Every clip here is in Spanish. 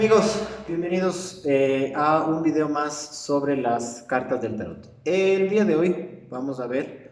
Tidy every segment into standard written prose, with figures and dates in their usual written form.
Amigos, bienvenidos a un video más sobre las cartas del tarot. El día de hoy vamos a ver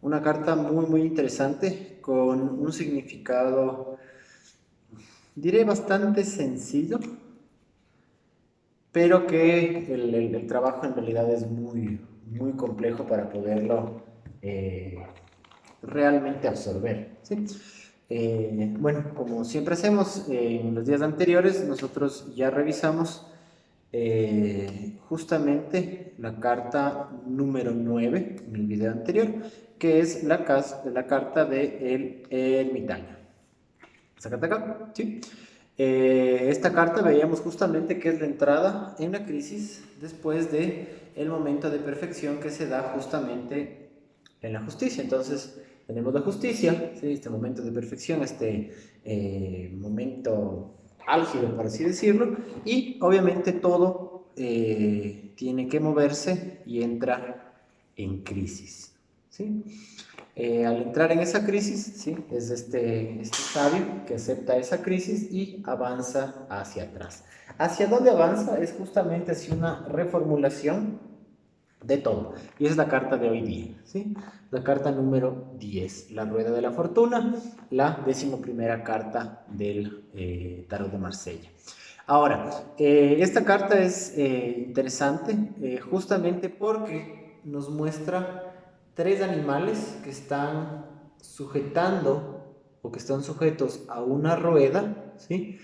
una carta muy interesante con un significado, diré, bastante sencillo, pero que el trabajo en realidad es muy complejo para poderlo realmente absorber, ¿sí? Bueno, como siempre hacemos en los días anteriores, nosotros ya revisamos justamente la carta número 9 en el video anterior, que es la carta del ermitaño. ¿Esta carta acá? Sí. Esta carta veíamos justamente que es la entrada en la crisis después de el momento de perfección que se da justamente en la justicia. Entonces tenemos la justicia, ¿sí? Este momento de perfección, este momento álgido, por así decirlo, y obviamente todo tiene que moverse y entra en crisis, ¿sí? Al entrar en esa crisis, ¿sí? Es este sabio que acepta esa crisis y avanza hacia atrás. ¿Hacia dónde avanza? Es justamente hacia una reformulación de todo. Y esa es la carta de hoy día, ¿sí? La carta número 10, la rueda de la fortuna, la 11ª carta del tarot de Marsella. Ahora, esta carta es interesante justamente porque nos muestra tres animales que están sujetando o que están sujetos a una rueda, ¿sí?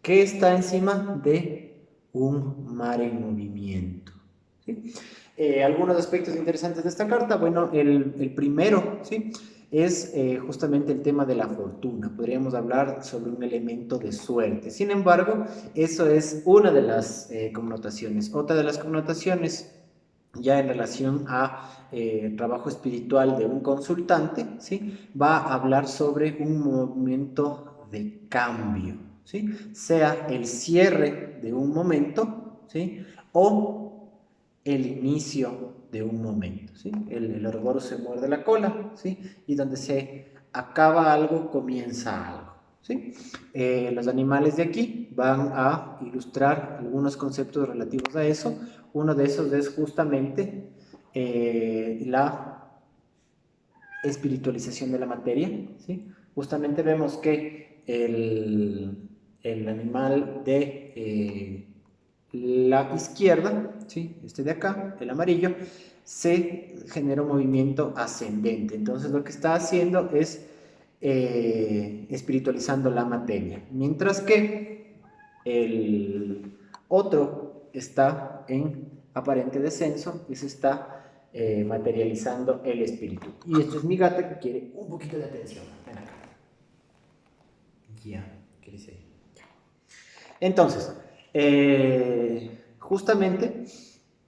Que está encima de un mar en movimiento, ¿sí? Algunos aspectos interesantes de esta carta, bueno, el primero, ¿sí? Es justamente el tema de la fortuna. Podríamos hablar sobre un elemento de suerte. Sin embargo, eso es una de las connotaciones. Otra de las connotaciones, ya en relación a trabajo espiritual de un consultante, ¿sí? Va a hablar sobre un momento de cambio, ¿sí? Sea el cierre de un momento, ¿sí? O el inicio de un momento, ¿sí? El Ouroboros se muerde la cola, ¿sí? Y donde se acaba algo, comienza algo, ¿sí? Los animales de aquí van a ilustrar algunos conceptos relativos a eso. Uno de esos es justamente la espiritualización de la materia, ¿sí? Justamente vemos que el animal de la izquierda, ¿sí? Este de acá, el amarillo, se genera un movimiento ascendente. Entonces lo que está haciendo es espiritualizando la materia. Mientras que el otro está en aparente descenso y se está materializando el espíritu. Y esto es mi gata que quiere un poquito de atención. Ven acá. Ya, ¿qué dice ahí? Entonces, justamente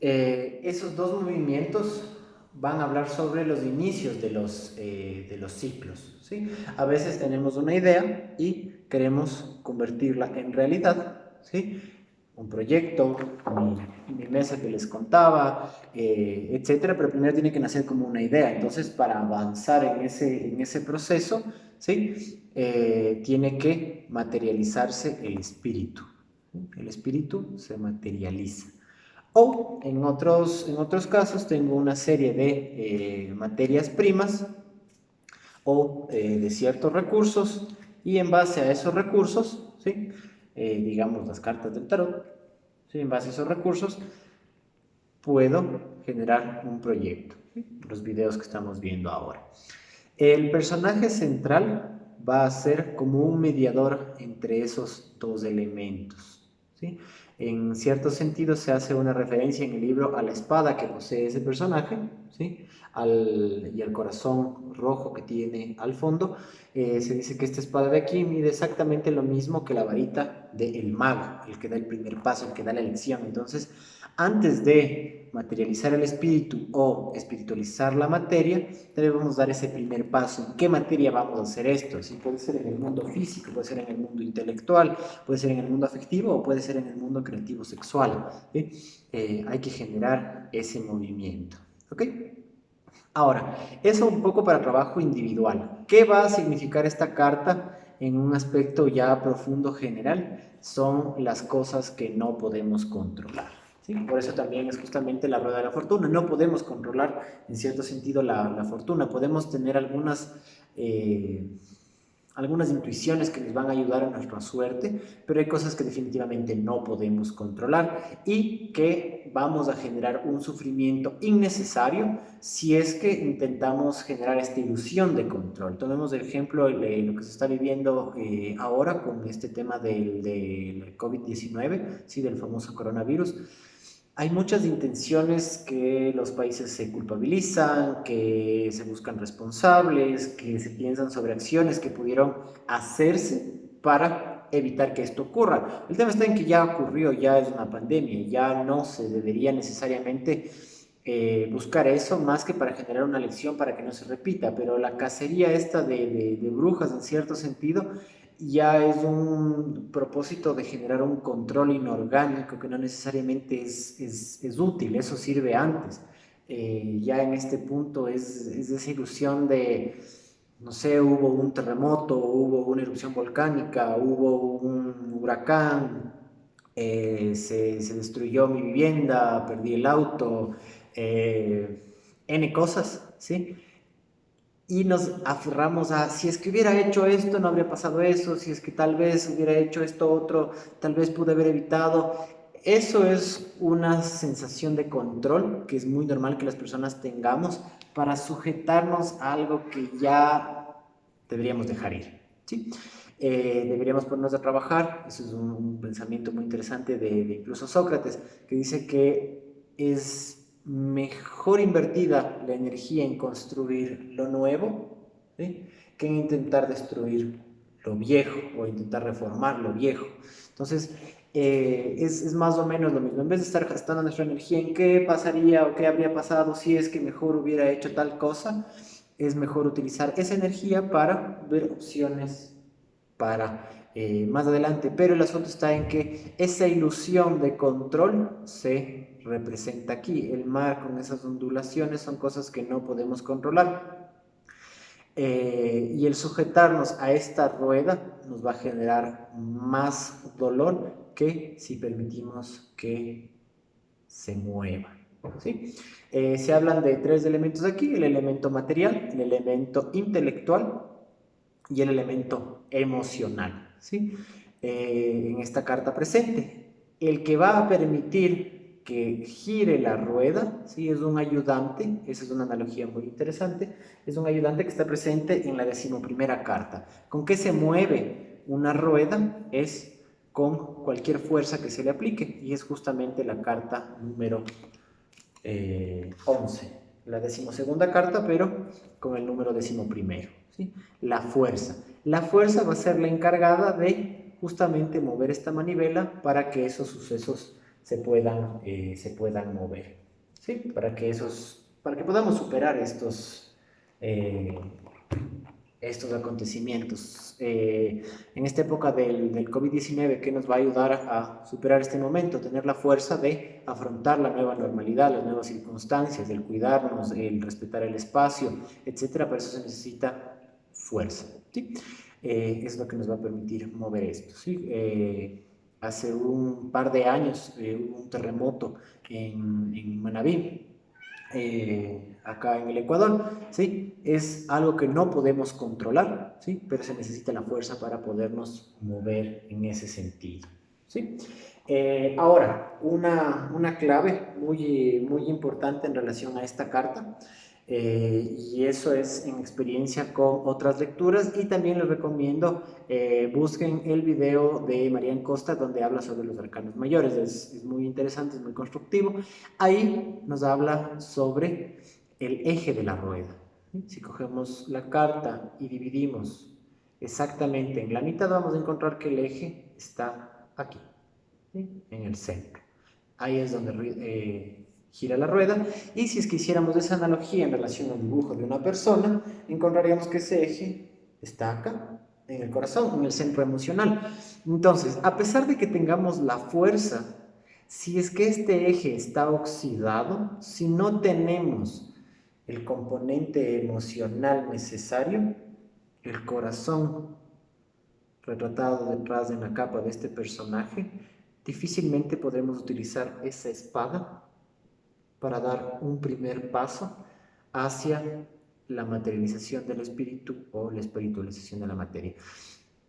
esos dos movimientos van a hablar sobre los inicios de los ciclos, ¿sí? A veces tenemos una idea y queremos convertirla en realidad, ¿sí? Un proyecto, mi mesa que les contaba, etcétera, pero primero tiene que nacer como una idea. Entonces, para avanzar en ese proceso, ¿sí? Tiene que materializarse el espíritu. El espíritu se materializa. O en otros casos tengo una serie de materias primas o de ciertos recursos y en base a esos recursos, ¿sí? Digamos las cartas del tarot, ¿sí? En base a esos recursos puedo generar un proyecto, ¿sí? Los videos que estamos viendo ahora. El personaje central va a ser como un mediador entre esos dos elementos, ¿sí? En cierto sentido se hace una referencia en el libro a la espada que posee ese personaje, ¿sí? Y al corazón rojo que tiene al fondo. Se dice que esta espada de aquí mide exactamente lo mismo que la varita del mago, el que da el primer paso, el que da la elección. Entonces, antes de materializar el espíritu o espiritualizar la materia, debemos dar ese primer paso. ¿En qué materia vamos a hacer esto? ¿Sí? Puede ser en el mundo físico, puede ser en el mundo intelectual, puede ser en el mundo afectivo o puede ser en el mundo creativo sexual, ¿sí? Hay que generar ese movimiento, ¿ok? Ahora, eso un poco para trabajo individual. ¿Qué va a significar esta carta en un aspecto ya profundo general, son las cosas que no podemos controlar. ¿Sí? Por eso también es justamente la rueda de la fortuna. No podemos controlar en cierto sentido la fortuna, podemos tener algunas intuiciones que nos van a ayudar a nuestra suerte, pero hay cosas que definitivamente no podemos controlar y que vamos a generar un sufrimiento innecesario si es que intentamos generar esta ilusión de control. Tomemos el ejemplo de lo que se está viviendo ahora con este tema del COVID-19, ¿sí? Del famoso coronavirus. Hay muchas intenciones que los países se culpabilizan, que se buscan responsables, que se piensan sobre acciones que pudieron hacerse para evitar que esto ocurra. El tema está en que ya ocurrió, ya es una pandemia, ya no se debería necesariamente buscar eso más que para generar una lección para que no se repita, pero la cacería esta de brujas en cierto sentido ya es un propósito de generar un control inorgánico que no necesariamente es útil, eso sirve antes. Ya en este punto es esa ilusión de, no sé, hubo un terremoto, hubo una erupción volcánica, hubo un huracán, se destruyó mi vivienda, perdí el auto, N cosas, ¿sí? Y nos aferramos a, si es que hubiera hecho esto, no habría pasado eso, si es que tal vez hubiera hecho esto otro, tal vez pude haber evitado. Eso es una sensación de control que es muy normal que las personas tengamos para sujetarnos a algo que ya deberíamos dejar ir, ¿sí? Deberíamos ponernos a trabajar, eso es un pensamiento muy interesante de incluso Sócrates, que dice que es mejor invertida la energía en construir lo nuevo, ¿sí? Que en intentar destruir lo viejo o intentar reformar lo viejo. Entonces, es más o menos lo mismo. En vez de estar gastando nuestra energía en qué pasaría o qué habría pasado si es que mejor hubiera hecho tal cosa, es mejor utilizar esa energía para ver opciones para más adelante. Pero el asunto está en que esa ilusión de control se representa aquí. El mar con esas ondulaciones son cosas que no podemos controlar. Y el sujetarnos a esta rueda nos va a generar más dolor que si permitimos que se mueva. ¿Sí? Se hablan de tres elementos aquí: el elemento material, el elemento intelectual y el elemento emocional, ¿sí? En esta carta presente. El que va a permitir que gire la rueda, ¿sí? Es un ayudante, esa es una analogía muy interesante, es un ayudante que está presente en la 11ª carta. ¿Con qué se mueve una rueda? Es con cualquier fuerza que se le aplique, y es justamente la carta número 11, la 12ª carta, pero con el número 11º, ¿sí? La fuerza. La fuerza va a ser la encargada de justamente mover esta manivela para que esos sucesos se puedan mover, ¿sí? Para que podamos superar eh, estos acontecimientos. En esta época del COVID-19, ¿qué nos va a ayudar a superar este momento? Tener la fuerza de afrontar la nueva normalidad, las nuevas circunstancias, el cuidarnos, el respetar el espacio, etcétera. Para eso se necesita fuerza, ¿sí? Es lo que nos va a permitir mover esto, ¿sí? Hace un par de años hubo un terremoto en Manabí, acá en el Ecuador, ¿sí? Es algo que no podemos controlar, ¿sí? Pero se necesita la fuerza para podernos mover en ese sentido, ¿sí? Ahora, una clave muy importante en relación a esta carta, y eso es en experiencia con otras lecturas, y también les recomiendo busquen el video de Marian Costa donde habla sobre los arcanos mayores, es muy interesante, es muy constructivo. Ahí nos habla sobre el eje de la rueda. Si cogemos la carta y dividimos exactamente en la mitad, vamos a encontrar que el eje está aquí, ¿sí? En el centro. Ahí es donde gira la rueda. Y si es que hiciéramos esa analogía en relación al dibujo de una persona, encontraríamos que ese eje está acá, en el corazón, en el centro emocional. Entonces, a pesar de que tengamos la fuerza, si es que este eje está oxidado, si no tenemos el componente emocional necesario, el corazón retratado detrás en la capa de este personaje, difícilmente podremos utilizar esa espada para dar un primer paso hacia la materialización del espíritu o la espiritualización de la materia.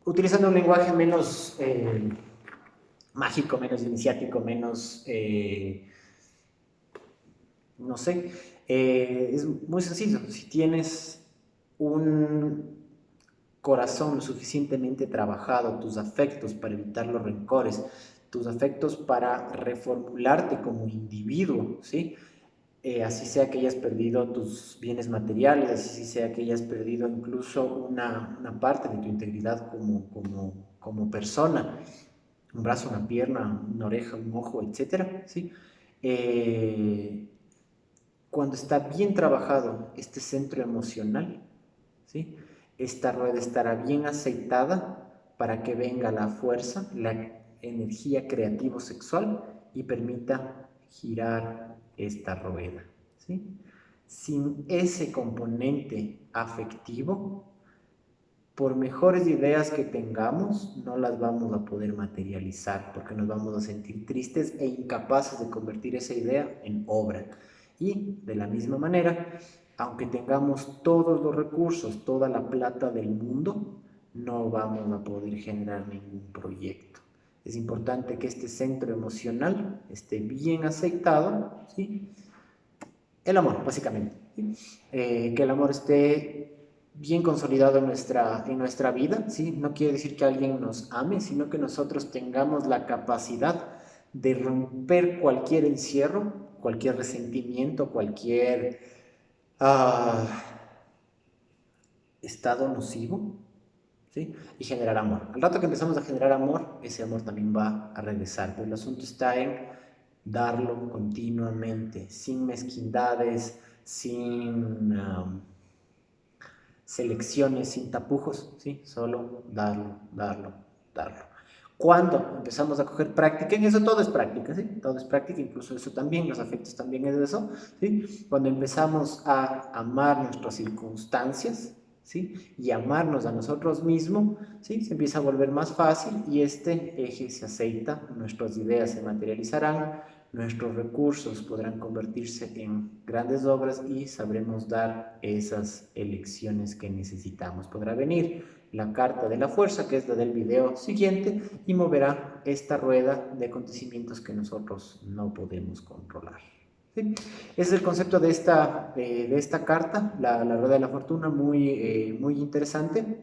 Utilizando un lenguaje menos mágico, menos iniciático, menos, no sé, es muy sencillo. Si tienes un corazón lo suficientemente trabajado, tus afectos para evitar los rencores, tus afectos para reformularte como individuo, ¿sí? Así sea que hayas perdido tus bienes materiales, así sea que hayas perdido incluso una parte de tu integridad como persona, un brazo, una pierna, una oreja, un ojo, etcétera, ¿sí? Cuando está bien trabajado este centro emocional, ¿sí? Esta rueda estará bien aceitada para que venga la fuerza, la energía creativo-sexual y permita girar esta rueda, ¿sí? Sin ese componente afectivo, por mejores ideas que tengamos, no las vamos a poder materializar porque nos vamos a sentir tristes e incapaces de convertir esa idea en obra. Y de la misma manera, aunque tengamos todos los recursos, toda la plata del mundo, no vamos a poder generar ningún proyecto. Es importante que este centro emocional esté bien aceitado, ¿sí? El amor, básicamente, ¿sí? Que el amor esté bien consolidado en nuestra vida, ¿sí? No quiere decir que alguien nos ame, sino que nosotros tengamos la capacidad de romper cualquier encierro, cualquier resentimiento, cualquier estado nocivo, ¿sí? Y generar amor. Al rato que empezamos a generar amor, ese amor también va a regresar, pero el asunto está en darlo continuamente, sin mezquindades, sin selecciones, sin tapujos, ¿sí? Solo darlo, darlo, darlo. Cuando empezamos a coger práctica, en eso todo es práctica, ¿sí? Todo es práctica, incluso eso también, los afectos también es eso, ¿sí? Cuando empezamos a amar nuestras circunstancias, ¿sí? Y amarnos a nosotros mismos, ¿sí? Se empieza a volver más fácil y este eje se aceita, nuestras ideas se materializarán, nuestros recursos podrán convertirse en grandes obras y sabremos dar esas elecciones que necesitamos. Podrá venir la carta de la fuerza, que es la del video siguiente, y moverá esta rueda de acontecimientos que nosotros no podemos controlar. ¿Sí? Ese es el concepto de esta carta, la rueda de la fortuna, muy interesante.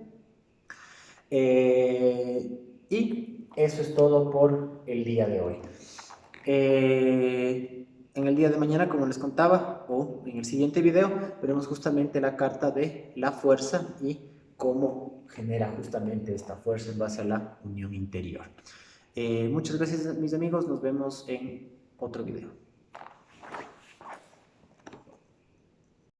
Y eso es todo por el día de hoy. En el día de mañana, como les contaba, o en el siguiente video, veremos justamente la carta de la fuerza y cómo genera justamente esta fuerza en base a la unión interior. Muchas gracias, mis amigos. Nos vemos en otro video.